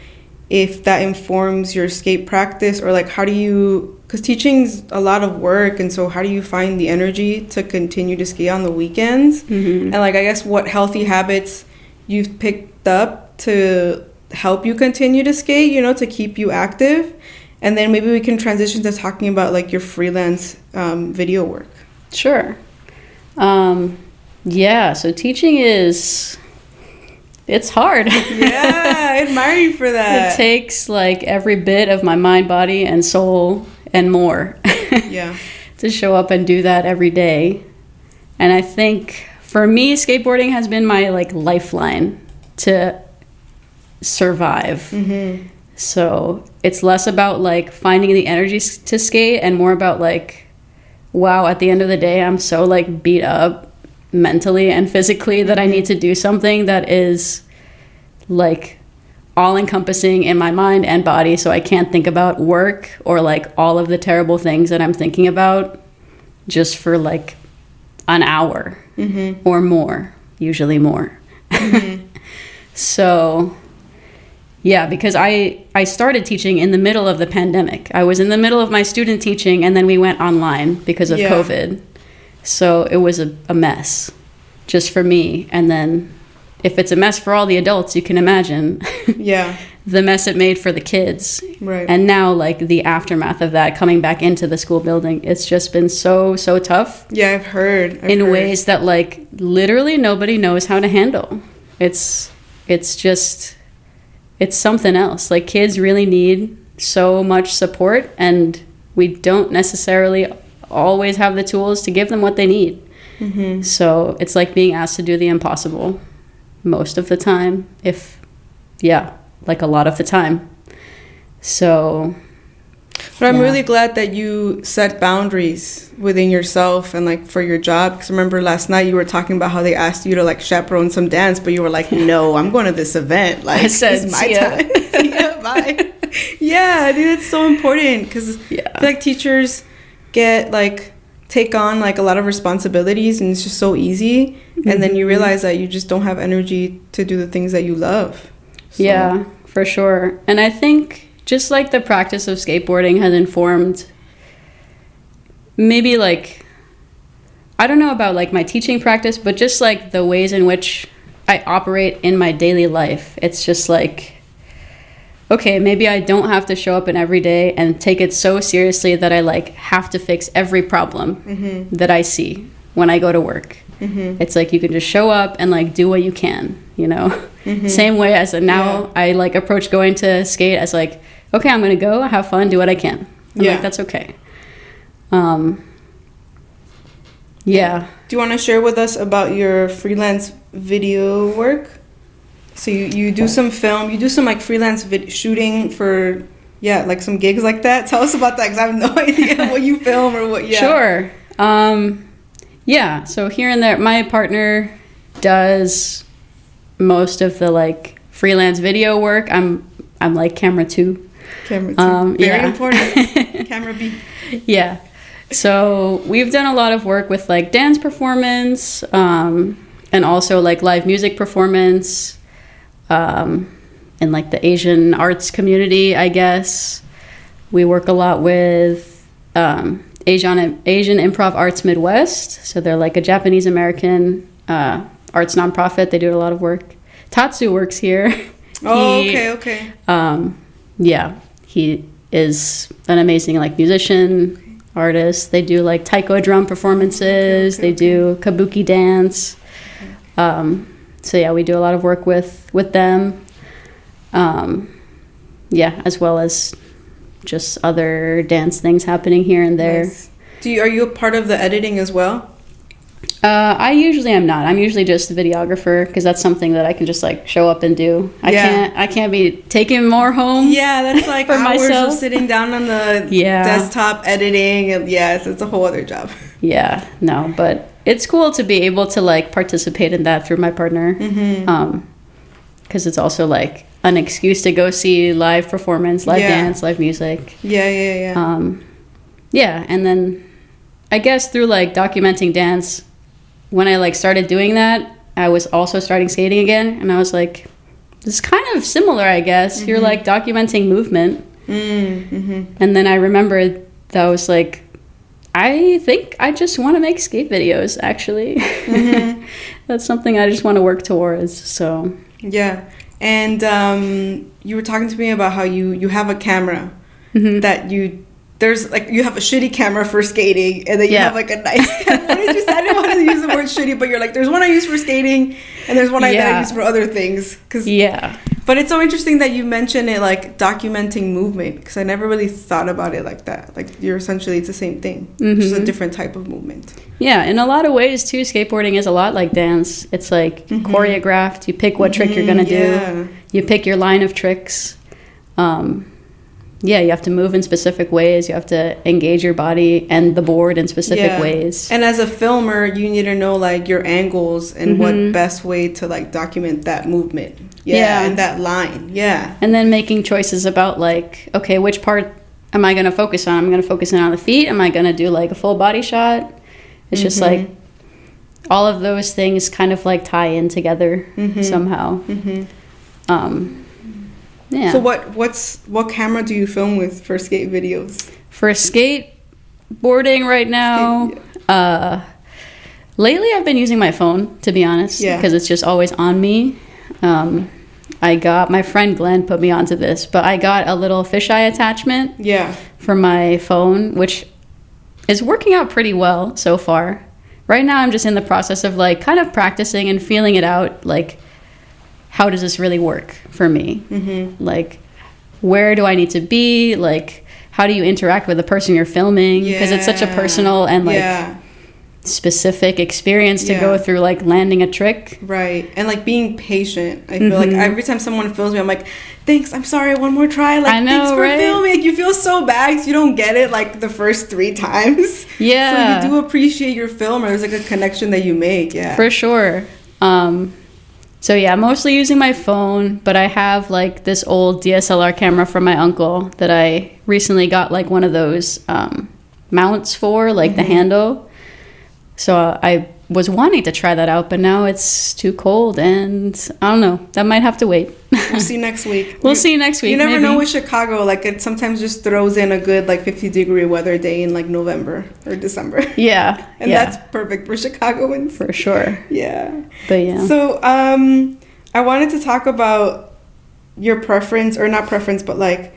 [SPEAKER 2] if that informs your skate practice or like how do you, because teaching's a lot of work, and so how do you find the energy to continue to skate on the weekends? And like I guess what healthy habits you've picked up to help you continue to skate, you know, to keep you active. And then maybe we can transition to talking about like your freelance video work. Sure. Yeah, so teaching it's hard. Yeah, I admire you for that. It takes like every bit of my mind, body, and soul and more. Yeah. To show up and do that every day. And I think for me, skateboarding has been my like lifeline to survive. So it's less about like finding the energy to skate and more about like, wow, at the end of the day, I'm so like beat up mentally and physically that I need to do something that is like all encompassing in my mind and body, so I can't think about work or like all of the terrible things that I'm thinking about just for like an hour or more, usually more. So yeah, because I started teaching in the middle of the pandemic. I was in the middle of my student teaching, and then we went online because of COVID. So it was a mess just for me. And then if it's a mess for all the adults, you can imagine the mess it made for the kids.
[SPEAKER 1] Right.
[SPEAKER 2] And now, like, the aftermath of that, coming back into the school building, it's just been so tough.
[SPEAKER 1] Yeah, I've heard.
[SPEAKER 2] Ways that, like, literally nobody knows how to handle. It's just, it's something else. Like, kids really need so much support, and we don't necessarily always have the tools to give them what they need. So it's like being asked to do the impossible most of the time, like a lot of the time. So
[SPEAKER 1] but I'm really glad that you set boundaries within yourself and like for your job, because remember last night you were talking about how they asked you to like chaperone some dance, but you were like, no, I'm going to this event, like, I said, it's my time. Yeah, bye. Yeah, I think that's so important, because I feel like teachers take on like a lot of responsibilities, and it's just so easy, and then you realize that you just don't have energy to do the things that you love. So.
[SPEAKER 2] Yeah, for sure. And I think just like the practice of skateboarding has informed maybe like, I don't know about like my teaching practice, but just like the ways in which I operate in my daily life. It's just like, okay, maybe I don't have to show up in every day and take it so seriously that I like have to fix every problem that I see when I go to work. It's like you can just show up and like do what you can, you know. Same way as now I like approach going to skate as like, okay, I'm gonna go have fun, do what I can. Like, that's okay. Do you want to share with us about your freelance video work? So you do some film, you do some like freelance shooting for, like some gigs like that. Tell us about that, because I have no idea what you film or what. Sure. So here and there, my partner does most of the like freelance video work. I'm like camera two. Very important. Camera B. Yeah. So we've done a lot of work with like dance performance, and also like live music performance. In like the Asian arts community, I guess. We work a lot with Asian Improv Arts Midwest. So they're like a Japanese American arts nonprofit. They do a lot of work. Tatsu works here.
[SPEAKER 1] Okay.
[SPEAKER 2] He is an amazing like musician, artist. They do like taiko drum performances. They do kabuki dance. So we do a lot of work with them. As well as just other dance things happening here and there.
[SPEAKER 1] Nice. Are you a part of the editing as well?
[SPEAKER 2] I usually am not. I'm usually just the videographer, because that's something that I can just like show up and do. I can't be taking more home. Yeah,
[SPEAKER 1] that's like hours myself. Of sitting down on the desktop editing, and it's a whole other job. Yeah, no,
[SPEAKER 2] but it's cool to be able to like participate in that through my partner, because it's also like an excuse to go see live performance, live dance, live music. And then I guess through like documenting dance, when I like started doing that, I was also starting skating again, and I was like, this is kind of similar, I guess. You're like documenting movement. And then I remembered that I was like, I think I just want to make skate videos, actually. That's something I just want to work towards. So
[SPEAKER 1] and you were talking to me about how you have a camera that there's like, you have a shitty camera for skating, and then you have like a nice camera. What did you say? I didn't want to use the word shitty, but you're like, there's one I use for skating, and there's one that I use for other things. But it's so interesting that you mentioned it, like documenting movement, because I never really thought about it like that. Like you're essentially, it's the same thing, just a different type of movement.
[SPEAKER 2] Yeah, in a lot of ways too, skateboarding is a lot like dance. It's like choreographed. You pick what trick you're gonna do. You pick your line of tricks. Yeah, you have to move in specific ways. You have to engage your body and the board in specific ways.
[SPEAKER 1] And as a filmer, you need to know like your angles and what best way to like document that movement. And that line. And
[SPEAKER 2] then making choices about like, okay, which part am I going to focus on? I'm going to focus in on the feet. Am I going to do like a full body shot? It's just like all of those things kind of like tie in together somehow. Yeah.
[SPEAKER 1] So what camera do you film with for skate videos?
[SPEAKER 2] For skateboarding right now, lately I've been using my phone, to be honest, because it's just always on me. My friend Glenn put me onto this, but I got a little fisheye attachment for my phone, which is working out pretty well so far. Right now I'm just in the process of like kind of practicing and feeling it out, like how does this really work for me? Like, where do I need to be? Like, how do you interact with the person you're filming? Because it's such a personal and like specific experience to go through, like landing a trick.
[SPEAKER 1] Right. And like being patient. I feel like every time someone films me, I'm like, thanks, I'm sorry, one more try. Like,
[SPEAKER 2] I know,
[SPEAKER 1] thanks for
[SPEAKER 2] right?
[SPEAKER 1] filming. Like, you feel so bad because you don't get it like the first 3 times.
[SPEAKER 2] Yeah.
[SPEAKER 1] So you do appreciate your film, or there's like a connection that you make. Yeah.
[SPEAKER 2] For sure. So yeah, mostly using my phone, but I have like this old DSLR camera from my uncle that I recently got like one of those mounts for, like the handle. So I was wanting to try that out, but now it's too cold and I don't know. That might have to wait.
[SPEAKER 1] We'll see next week.
[SPEAKER 2] We'll see next week.
[SPEAKER 1] You never
[SPEAKER 2] maybe.
[SPEAKER 1] know with Chicago. Like it sometimes just throws in a good like 50-degree weather day in like November or December.
[SPEAKER 2] Yeah.
[SPEAKER 1] And that's perfect for Chicagoans.
[SPEAKER 2] For sure.
[SPEAKER 1] Yeah.
[SPEAKER 2] But yeah.
[SPEAKER 1] So I wanted to talk about your preference, or not preference, but like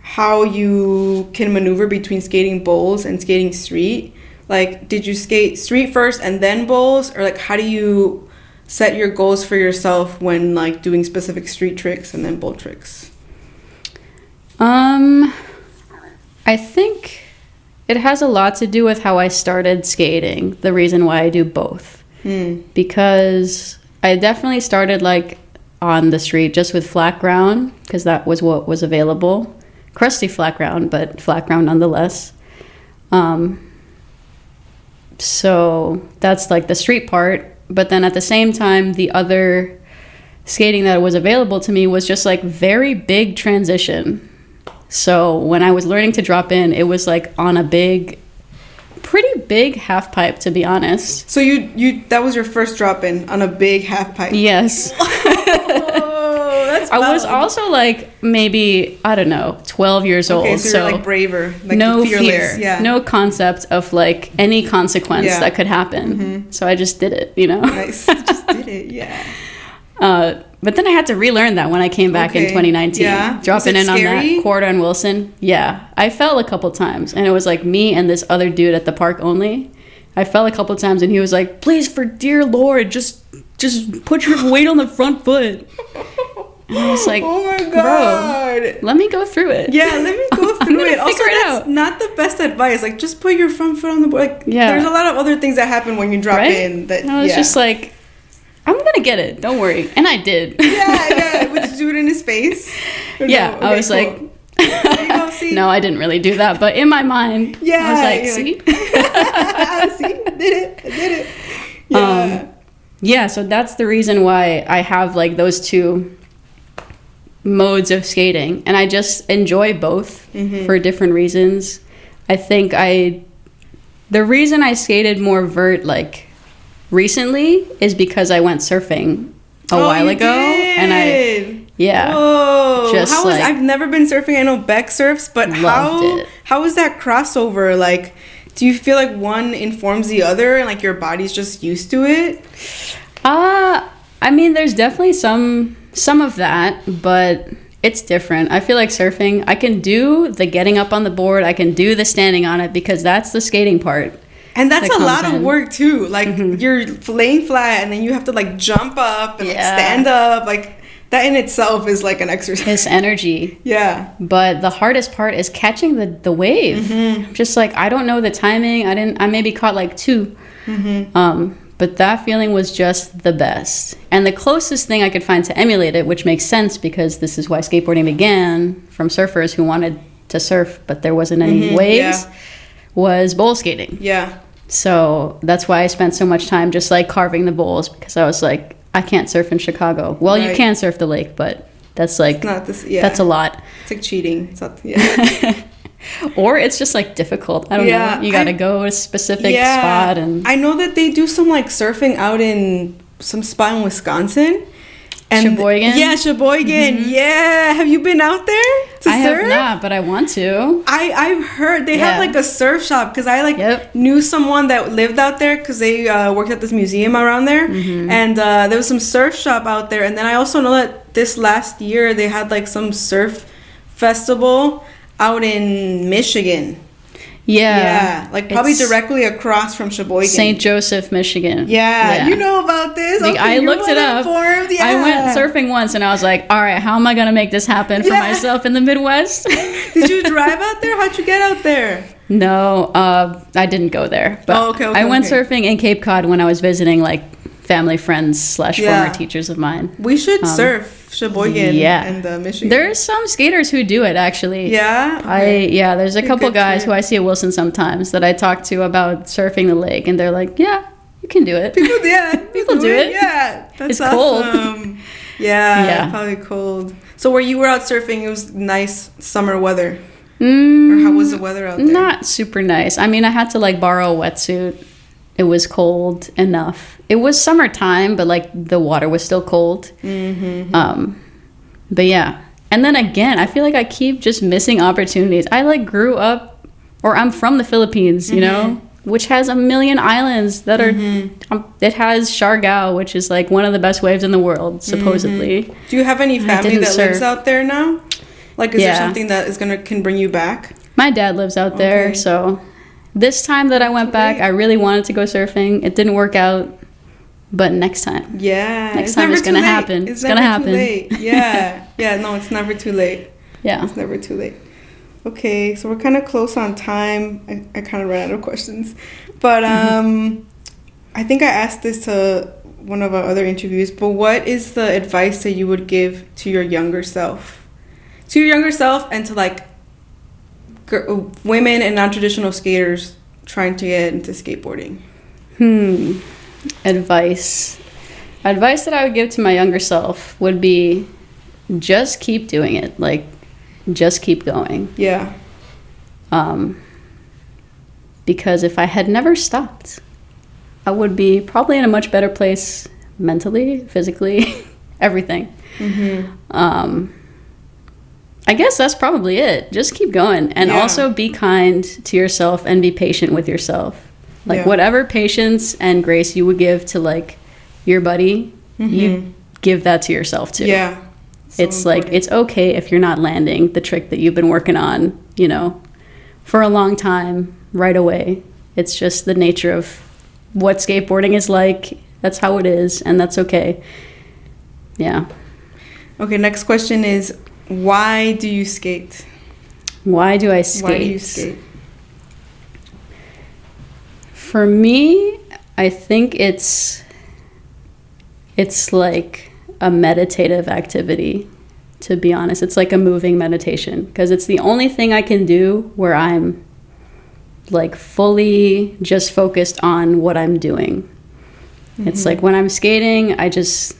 [SPEAKER 1] how you can maneuver between skating bowls and skating street. Like, did you skate street first and then bowls? Or like, how do you set your goals for yourself when like doing specific street tricks and then bowl tricks?
[SPEAKER 2] I think it has a lot to do with how I started skating, the reason why I do both. Because I definitely started like on the street just with flat ground, because that was what was available. Crusty flat ground, but flat ground nonetheless. So that's like the street part. But then at the same time, the other skating that was available to me was just like very big transition. So when I was learning to drop in, it was like on a pretty big half pipe, to be honest.
[SPEAKER 1] So you that was your first drop in on a big half pipe?
[SPEAKER 2] Yes.
[SPEAKER 1] Oh, that's
[SPEAKER 2] I was also like maybe, I don't know, 12 years old.
[SPEAKER 1] Okay, so you're like braver, like
[SPEAKER 2] no
[SPEAKER 1] fearless.
[SPEAKER 2] fear, no concept of like any consequence that could happen. So I just did it, you know.
[SPEAKER 1] Nice, just did it, yeah.
[SPEAKER 2] But then I had to relearn that when I came back in 2019.
[SPEAKER 1] Yeah.
[SPEAKER 2] Dropping in
[SPEAKER 1] scary?
[SPEAKER 2] on that quarter on Wilson. Yeah. I fell a couple times, and it was like me and this other dude at the park only. I fell a couple times, and he was like, please, for dear Lord, just put your weight on the front foot. And I was like,
[SPEAKER 1] oh my God.
[SPEAKER 2] Bro, let me go through it.
[SPEAKER 1] Yeah, let me go through it. Also,
[SPEAKER 2] it
[SPEAKER 1] that's
[SPEAKER 2] out.
[SPEAKER 1] not the best advice. Like, just put your front foot on the board. Like, there's a lot of other things that happen when you drop in. That
[SPEAKER 2] I was just like, I'm gonna get it. Don't worry. And I did.
[SPEAKER 1] Yeah. Would you do it in his face?
[SPEAKER 2] Or no? I was like,
[SPEAKER 1] there you go, see?
[SPEAKER 2] No, I didn't really do that. But in my mind, I was like, see?
[SPEAKER 1] See? Did it. Yeah.
[SPEAKER 2] Yeah, so that's the reason why I have like those two modes of skating. And I just enjoy both for different reasons. I think the reason I skated more vert like recently is because I went surfing a while ago.
[SPEAKER 1] Did?
[SPEAKER 2] And
[SPEAKER 1] Whoa.
[SPEAKER 2] Just
[SPEAKER 1] how
[SPEAKER 2] like,
[SPEAKER 1] I've never been surfing. I know Beck surfs, but how is that crossover? Like, do you feel like one informs the other and like your body's just used to it?
[SPEAKER 2] I mean, there's definitely some of that, but it's different. I feel like surfing, I can do the getting up on the board, I can do the standing on it, because that's the skating part.
[SPEAKER 1] And that's a lot of work too. Like you're laying flat and then you have to like jump up and like stand up. Like That in itself is like an exercise.
[SPEAKER 2] His energy.
[SPEAKER 1] Yeah.
[SPEAKER 2] But the hardest part is catching the wave. Just like, I don't know the timing. I maybe caught like 2. But that feeling was just the best. And the closest thing I could find to emulate it, which makes sense because this is why skateboarding began, from surfers who wanted to surf, but there wasn't any waves, was bowl skating.
[SPEAKER 1] Yeah.
[SPEAKER 2] So that's why I spent so much time just like carving the bowls, because I was like, I can't surf in Chicago. Well, you can surf the lake, but that's like,
[SPEAKER 1] it's not this, yeah.
[SPEAKER 2] that's a lot.
[SPEAKER 1] It's like cheating. It's not, yeah.
[SPEAKER 2] Or it's just like difficult. I don't know. You got to go to a specific spot. And
[SPEAKER 1] I know that they do some like surfing out in some spot in Wisconsin. And
[SPEAKER 2] Sheboygan?
[SPEAKER 1] Yeah, Sheboygan. Yeah. Have you been out there to surf?
[SPEAKER 2] I have not, but I want to.
[SPEAKER 1] I've heard they have like a surf shop, because I like knew someone that lived out there because they worked at this museum around there. And there was some surf shop out there. And then I also know that this last year they had like some surf festival out in Michigan. Yeah, like probably directly across from Sheboygan.
[SPEAKER 2] St. Joseph, Michigan.
[SPEAKER 1] Yeah, you know about this.
[SPEAKER 2] Okay, I looked it up.
[SPEAKER 1] Yeah.
[SPEAKER 2] I went surfing once and I was like, all right, how am I going to make this happen for myself in the Midwest?
[SPEAKER 1] Did you drive out there? How'd you get out there?
[SPEAKER 2] No, I didn't go there. But I went surfing in Cape Cod when I was visiting like family friends / former teachers of mine.
[SPEAKER 1] We should surf Sheboygan and Michigan.
[SPEAKER 2] There's some skaters who do it actually.
[SPEAKER 1] Yeah?
[SPEAKER 2] There's a couple guys who I see at Wilson sometimes that I talk to about surfing the lake, and they're like, yeah, you can do it. People do it.
[SPEAKER 1] Yeah, that's awesome.
[SPEAKER 2] Cold.
[SPEAKER 1] Yeah, probably cold. So where you were out surfing, it was nice summer weather? Or how was the weather out there?
[SPEAKER 2] Not super nice. I mean, I had to like borrow a wetsuit. It was cold enough. It was summertime, but like the water was still cold. But yeah. And then again, I feel like I keep just missing opportunities. I like grew up, or I'm from the Philippines, you know, which has a million islands that are, it has Siargao, which is like one of the best waves in the world, supposedly.
[SPEAKER 1] Do you have any family that lives out there now? Like, is there something that is can bring you back?
[SPEAKER 2] My dad lives out there, so this time that I went back, I really wanted to go surfing. It didn't work out, but next time.
[SPEAKER 1] Yeah.
[SPEAKER 2] Next time it's going to happen. It's going to happen.
[SPEAKER 1] Yeah. No, it's never too late.
[SPEAKER 2] Yeah.
[SPEAKER 1] It's never too late. Okay, so we're kind of close on time. I kind of ran out of questions. But I think I asked this to one of our other interviews, but what is the advice that you would give to your younger self? To your younger self and to like women and non-traditional skaters trying to get into skateboarding.
[SPEAKER 2] Advice that I would give to my younger self would be just keep doing it. Like, just keep going.
[SPEAKER 1] Yeah.
[SPEAKER 2] Because if I had never stopped, I would be probably in a much better place mentally, physically, everything. I guess that's probably it. Just keep going. And also be kind to yourself and be patient with yourself. Like whatever patience and grace you would give to like your buddy, you give that to yourself too.
[SPEAKER 1] Yeah.
[SPEAKER 2] So it's important. Like, it's okay if you're not landing the trick that you've been working on, you know, for a long time right away. It's just the nature of what skateboarding is like. That's how it is, and that's okay. Yeah.
[SPEAKER 1] Okay, next question is, why do you skate?
[SPEAKER 2] Why do I skate?
[SPEAKER 1] Why do you skate?
[SPEAKER 2] For me, I think it's like a meditative activity, to be honest. It's like a moving meditation, because it's the only thing I can do where I'm like fully just focused on what I'm doing. It's like when I'm skating, I just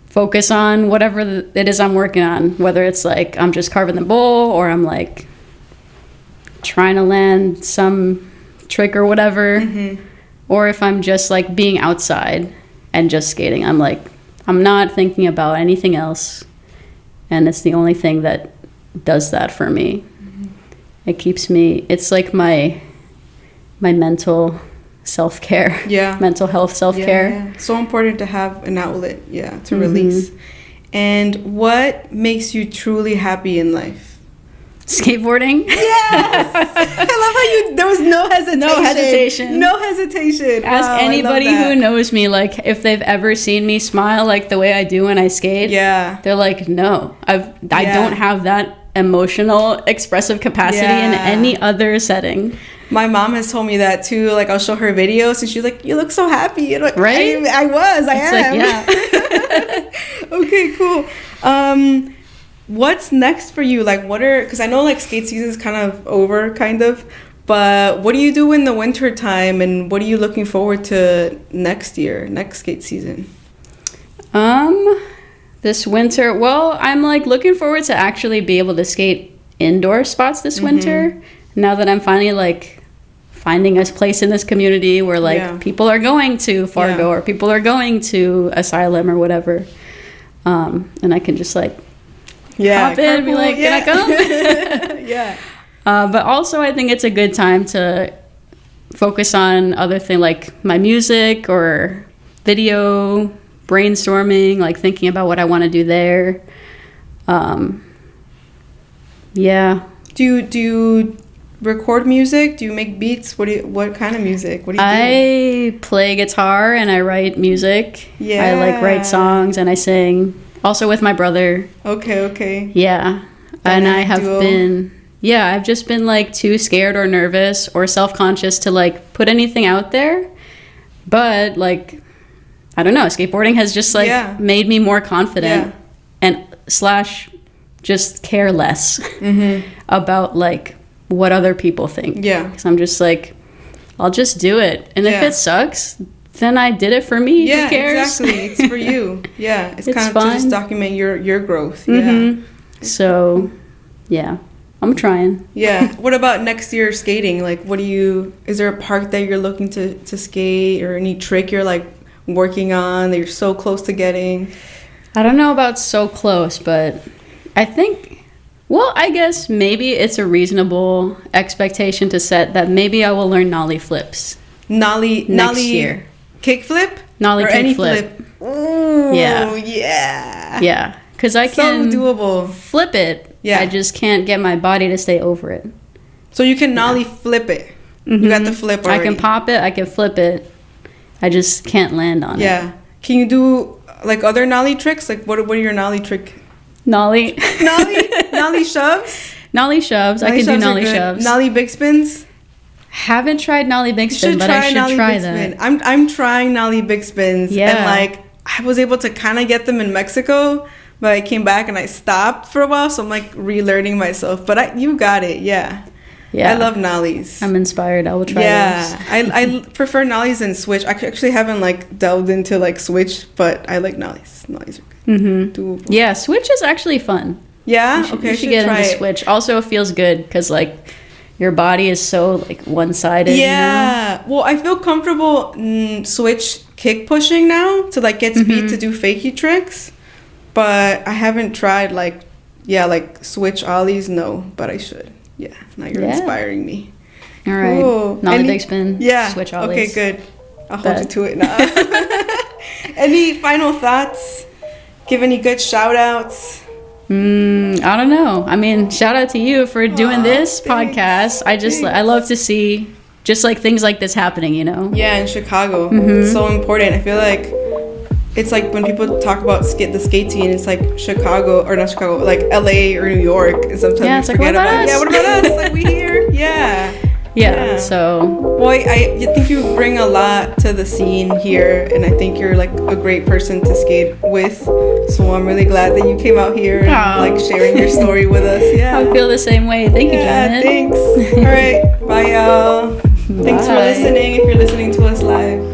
[SPEAKER 2] focus on whatever it is I'm working on, whether it's like I'm just carving the bowl or I'm like trying to land some trick or whatever, or if I'm just like being outside and just skating, I'm like, I'm not thinking about anything else, and it's the only thing that does that for me. It keeps me, it's like my mental self-care, mental health self-care.
[SPEAKER 1] So important to have an outlet, to release. And what makes you truly happy in life?
[SPEAKER 2] Skateboarding?
[SPEAKER 1] Yes! I love how there was no hesitation.
[SPEAKER 2] No hesitation.
[SPEAKER 1] No hesitation.
[SPEAKER 2] Ask
[SPEAKER 1] Wow,
[SPEAKER 2] anybody
[SPEAKER 1] I love that.
[SPEAKER 2] who knows me, like, if they've ever seen me smile like the way I do when I skate.
[SPEAKER 1] Yeah.
[SPEAKER 2] They're like, no, I don't have that emotional, expressive capacity in any other setting.
[SPEAKER 1] My mom has told me that too. Like, I'll show her videos and she's like, you look so happy. And like,
[SPEAKER 2] Right?
[SPEAKER 1] I am.
[SPEAKER 2] Like, yeah.
[SPEAKER 1] Okay, cool. What's next for you? Like, because I know like skate season is kind of over, but what do you do in the winter time, and what are you looking forward to next skate season?
[SPEAKER 2] This winter, well, I'm like looking forward to actually be able to skate indoor spots this winter. Now that I'm finally like finding a place in this community where like people are going to Fargo or people are going to Asylum or whatever, and I can just like hop in and be like, can I come?
[SPEAKER 1] Yeah.
[SPEAKER 2] But also I think it's a good time to focus on other things like my music or video, brainstorming, like thinking about what I want to do there.
[SPEAKER 1] Do you record music? Do you make beats? What kind of music? What do you do?
[SPEAKER 2] I play guitar and I write music.
[SPEAKER 1] Yeah.
[SPEAKER 2] I like write songs and I sing. Also with my brother.
[SPEAKER 1] Okay.
[SPEAKER 2] Yeah. And I have I've just been like too scared or nervous or self-conscious to like put anything out there. But like, I don't know, skateboarding has just like made me more confident and / just care less about like what other people think. Yeah. Because I'm just like, I'll just do it. And if it sucks, then I did it for me.
[SPEAKER 1] Yeah,
[SPEAKER 2] who cares?
[SPEAKER 1] Exactly. It's for you. Yeah. It's kind of
[SPEAKER 2] fun.
[SPEAKER 1] to just document your growth. Yeah.
[SPEAKER 2] So, yeah, I'm trying.
[SPEAKER 1] Yeah. What about next year skating? Like, is there a park that you're looking to skate, or any trick you're like working on that you're so close to getting?
[SPEAKER 2] I don't know about so close, but I think, I guess maybe it's a reasonable expectation to set that maybe I will learn nollie flips.
[SPEAKER 1] Nollie
[SPEAKER 2] next year.
[SPEAKER 1] Kickflip?
[SPEAKER 2] Nollie kickflip.
[SPEAKER 1] Ooh,
[SPEAKER 2] yeah.
[SPEAKER 1] Yeah.
[SPEAKER 2] Because I can
[SPEAKER 1] doable.
[SPEAKER 2] Flip it. Yeah. I just can't get my body to stay over it.
[SPEAKER 1] So you can nollie flip it. You got the flip already.
[SPEAKER 2] I can pop it. I can flip it. I just can't land on it.
[SPEAKER 1] Yeah. Can you do like other nollie tricks? Like what are your nollie trick?
[SPEAKER 2] Nollie
[SPEAKER 1] shoves?
[SPEAKER 2] Nollie shoves. I can do nollie shoves.
[SPEAKER 1] Nollie big spins?
[SPEAKER 2] Haven't tried nollie big spin, but I should try that.
[SPEAKER 1] I'm trying nollie big spins. Yeah. And like I was able to kind of get them in Mexico, but I came back and I stopped for a while, so I'm like relearning myself. But you got it. Yeah. I love nollies.
[SPEAKER 2] I'm inspired. I will try those.
[SPEAKER 1] I prefer nollies and switch. I actually haven't like delved into like switch, but I like nollies. Nollies are good. Doable.
[SPEAKER 2] Yeah, switch is actually fun.
[SPEAKER 1] Yeah?
[SPEAKER 2] You should get into switch. Also, it feels good because like your body is so like one-sided.
[SPEAKER 1] Yeah. You know? Well, I feel comfortable switch kick pushing now to like get speed to do fakie tricks, but I haven't tried like switch ollies. No, but I should. Yeah. Now you're inspiring me.
[SPEAKER 2] All right. Cool. Nollie big spin. Yeah. Switch ollies.
[SPEAKER 1] Okay, good. I'll hold you to it now. Any final thoughts? Give any good shout outs?
[SPEAKER 2] I don't know. I mean, shout out to you for doing this podcast. I love to see just like things like this happening, you know?
[SPEAKER 1] Yeah, in Chicago. It's so important. I feel like it's like when people talk about the skate scene, it's like Chicago, or not Chicago, like LA or New York. And sometimes we forget about us. Yeah, what about us? Like we here? Yeah.
[SPEAKER 2] So.
[SPEAKER 1] Well, I think you bring a lot to the scene here, and I think you're like a great person to skate with. So I'm really glad that you came out here and like sharing your story with us. Yeah.
[SPEAKER 2] I feel the same way. Thank you, Janet.
[SPEAKER 1] Thanks. All right. Bye, y'all. Thanks for listening if you're listening to us live.